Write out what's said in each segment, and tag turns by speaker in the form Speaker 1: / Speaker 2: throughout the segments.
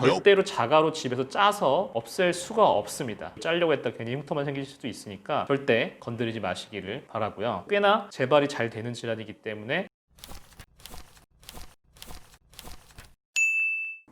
Speaker 1: 절대로 자가로 집에서 짜서 없앨 수가 없습니다. 짜려고 했다 괜히 흉터만 생길 수도 있으니까 절대 건드리지 마시기를 바라고요. 꽤나 재발이 잘 되는 질환이기 때문에.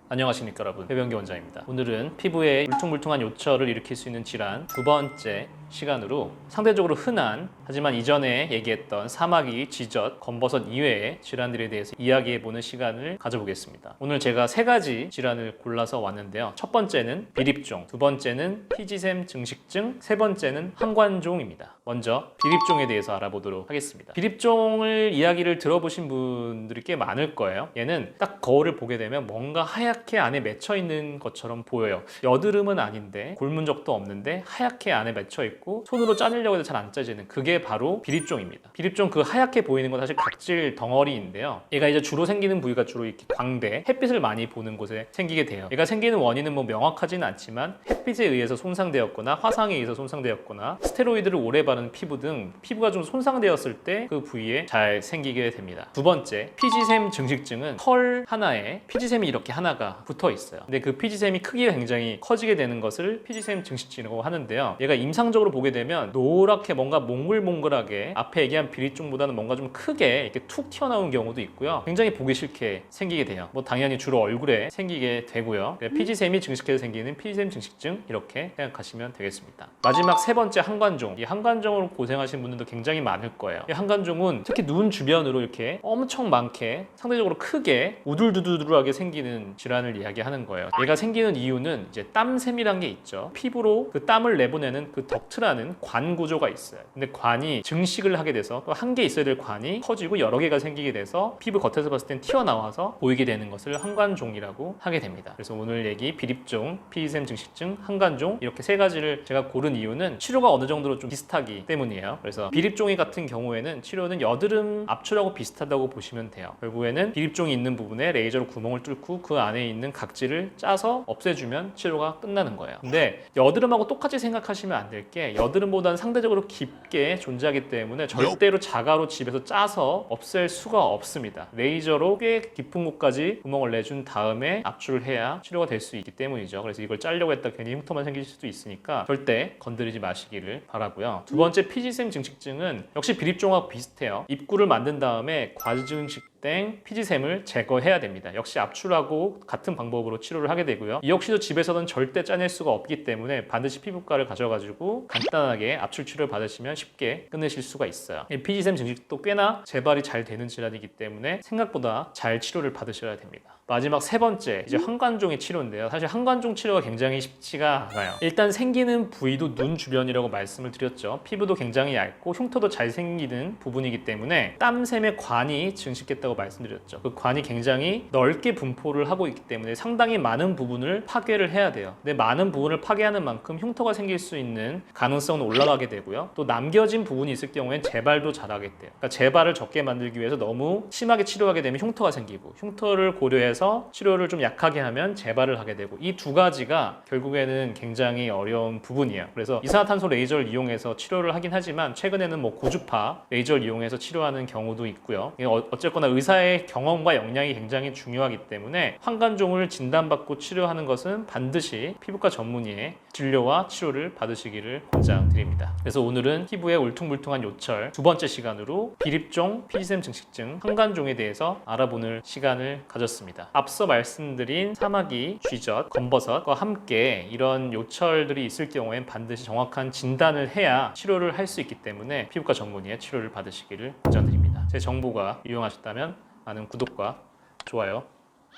Speaker 1: 안녕하십니까 여러분, 배병기 원장입니다. 오늘은 피부에 울퉁불퉁한 요철을 일으킬 수 있는 질환 두 번째 시간으로 상대적으로 흔한, 하지만 이전에 얘기했던 사마귀, 쥐젖, 검버섯 이외의 질환들에 대해서 이야기해보는 시간을 가져보겠습니다. 오늘 제가 세 가지 질환을 골라서 왔는데요. 첫 번째는 비립종, 두 번째는 피지샘 증식증, 세 번째는 항관종입니다. 먼저 비립종에 대해서 알아보도록 하겠습니다. 비립종을 이야기를 들어보신 분들이 꽤 많을 거예요. 얘는 딱 거울을 보게 되면 뭔가 하얗게 안에 맺혀 있는 것처럼 보여요. 여드름은 아닌데, 곪은 적도 없는데 하얗게 안에 맺혀 있고 손으로 짜내려고 해도 잘 안 짜지는, 그게 바로 비립종입니다. 비립종, 그 하얗게 보이는 건 사실 각질 덩어리인데요. 얘가 이제 주로 생기는 부위가 주로 이렇게 광대, 햇빛을 많이 보는 곳에 생기게 돼요. 얘가 생기는 원인은 뭐 명확하지는 않지만 햇빛에 의해서 손상되었거나 화상에 의해서 손상되었거나 스테로이드를 오래 바른 피부 등 피부가 좀 손상되었을 때 그 부위에 잘 생기게 됩니다. 두 번째, 피지샘 증식증은 털 하나에 피지샘이 이렇게 하나가 붙어 있어요. 근데 그 피지샘이 크기가 굉장히 커지게 되는 것을 피지샘 증식증이라고 하는데요. 얘가 임상적으로 보게 되면 노랗게 뭔가 몽글몽글하게, 앞에 얘기한 비립종보다는 뭔가 좀 크게 이렇게 툭 튀어나온 경우도 있고요. 굉장히 보기 싫게 생기게 돼요. 뭐 당연히 주로 얼굴에 생기게 되고요. 피지샘이 증식해서 생기는 피지샘 증식증, 이렇게 생각하시면 되겠습니다. 마지막 세 번째, 항관종. 이 항관종으로 고생하시는 분들도 굉장히 많을 거예요. 이 항관종은 특히 눈 주변으로 이렇게 엄청 많게, 상대적으로 크게 우둘두둘하게 생기는 질환을 이야기하는 거예요. 얘가 생기는 이유는 이제 땀샘이란 게 있죠. 피부로 그 땀을 내보내는 그 덕트라는 관 구조가 있어요. 근데 관이 증식을 하게 돼서 또 한 개 있어야 될 관이 커지고 여러 개가 생기게 돼서 피부 겉에서 봤을 땐 튀어나와서 보이게 되는 것을 항관종이라고 하게 됩니다. 그래서 오늘 얘기 비립종, 피지샘 증식증, 항관종, 이렇게 세 가지를 제가 고른 이유는 치료가 어느 정도로 좀 비슷하기 때문이에요. 그래서 비립종이 같은 경우에는 치료는 여드름 압출하고 비슷하다고 보시면 돼요. 결국에는 비립종이 있는 부분에 레이저로 구멍을 뚫고 그 안에 있는 각질을 짜서 없애주면 치료가 끝나는 거예요. 근데 여드름하고 똑같이 생각하시면 안 될 게, 여드름보다는 상대적으로 깊게 존재하기 때문에 절대로 자가로 집에서 짜서 없앨 수가 없습니다. 레이저로 꽤 깊은 곳까지 구멍을 내준 다음에 압출을 해야 치료가 될 수 있기 때문이죠. 그래서 이걸 짜려고 했다 괜히 흉터만 생길 수도 있으니까 절대 건드리지 마시기를 바라고요. 두 번째, 피지샘 증식증은 역시 비립종하고 비슷해요. 입구를 만든 다음에 과증식된 피지샘을 제거해야 됩니다. 역시 압출하고 같은 방법으로 치료를 하게 되고요. 이 역시도 집에서는 절대 짜낼 수가 없기 때문에 반드시 피부과를 가셔가지고 간단하게 압출 치료를 받으시면 쉽게 끝내실 수가 있어요. 이 피지샘 증식도 꽤나 재발이 잘 되는 질환이기 때문에 생각보다 잘 치료를 받으셔야 됩니다. 마지막 세 번째, 이제 항관종의 치료인데요. 사실 항관종 치료가 굉장히 쉽지가 않아요. 일단 생기는 부위도 눈 주변이라고 말씀을 드렸죠. 피부도 굉장히 얇고 흉터도 잘 생기는 부분이기 때문에 땀샘의 관이 증식했다고 말씀드렸죠. 그 관이 굉장히 넓게 분포를 하고 있기 때문에 상당히 많은 부분을 파괴를 해야 돼요. 근데 많은 부분을 파괴하는 만큼 흉터가 생길 수 있는 가능성은 올라가게 되고요. 또 남겨진 부분이 있을 경우엔 재발도 잘하게 돼요. 그러니까 재발을 적게 만들기 위해서 너무 심하게 치료하게 되면 흉터가 생기고, 흉터를 고려해서 치료를 좀 약하게 하면 재발을 하게 되고, 이 두 가지가 결국에는 굉장히 어려운 부분이에요. 그래서 이산화탄소 레이저를 이용해서 치료를 하긴 하지만 최근에는 뭐 고주파 레이저를 이용해서 치료하는 경우도 있고요. 어쨌거나 의사의 경험과 역량이 굉장히 중요하기 때문에 항관종을 진단받고 치료하는 것은 반드시 피부과 전문의의 진료와 치료를 받으시기를 권장드립니다. 그래서 오늘은 피부에 울퉁불퉁한 요철 두 번째 시간으로 비립종, 피지샘 증식증, 항관종에 대해서 알아보는 시간을 가졌습니다. 앞서 말씀드린 사마귀, 쥐젖, 검버섯과 함께 이런 요철들이 있을 경우엔 반드시 정확한 진단을 해야 치료를 할 수 있기 때문에 피부과 전문의의 치료를 받으시기를 권장드립니다. 제 정보가 유용하셨다면 많은 구독과 좋아요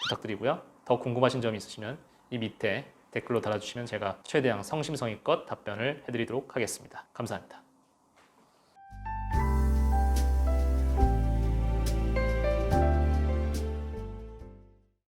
Speaker 1: 부탁드리고요. 더 궁금하신 점이 있으시면 이 밑에 댓글로 달아주시면 제가 최대한 성심성의껏 답변을 해드리도록 하겠습니다. 감사합니다.